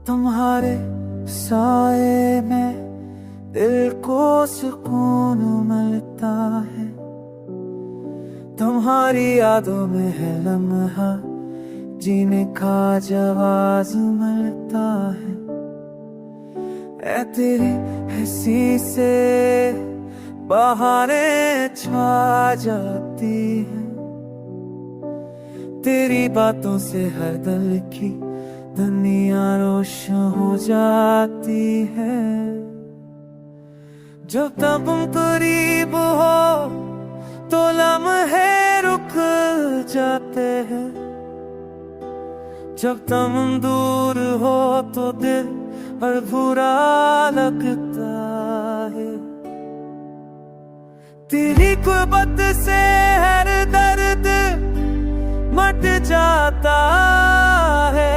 तुम्हारे साए में दिल को सुकून मिलता है, तुम्हारी यादों में है लम्हा जीने का जवाब मिलता है। ऐ तेरी हंसी से बहारें छा जाती है, तेरी बातों से हर दिल की दुनिया रोशन हो जाती है। जब तक तुम करीब हो तो लम्हे रुक जाते हैं, जब तुम दूर हो तो दिल पर बुरा लगता है। तेरी गुर्बत से हर दर्द मट जाता है,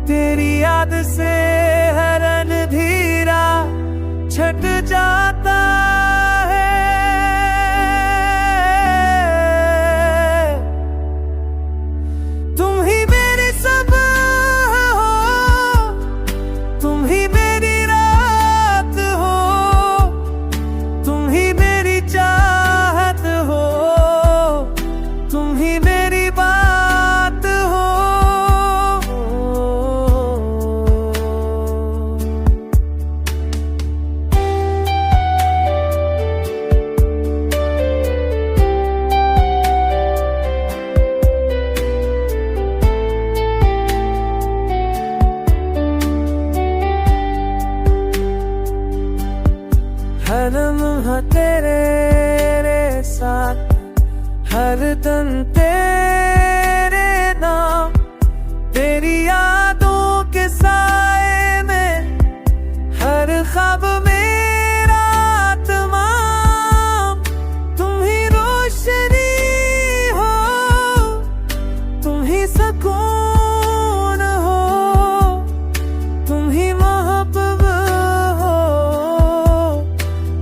तेरी याद से हर अंधेरा छट जाता है। तुम ही मेरी सब हो, तुम ही मेरी रात हो, तुम ही मेरी चाहत हो, तुम ही मेरी बात हो। हर लम्हा तेरे साथ, हर दिन तेरे नाम, तेरी यादों के साए में हर ख्वाब मेरा तमाम। तुम ही रोशनी हो, तुम ही सुकून हो, तुम ही मोहब्बत हो,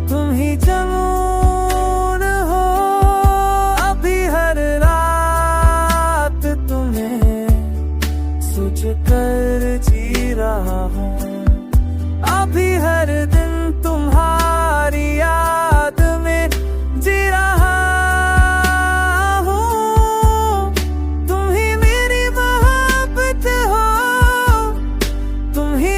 तुम ही जुनून हो। अभी हर रात तुम्हें सोच कर जी रहा हूँ, अभी हर दिन तुम्हारी याद में जी रहा हूँ। तुम ही मेरी मोहब्बत हो, तुम ही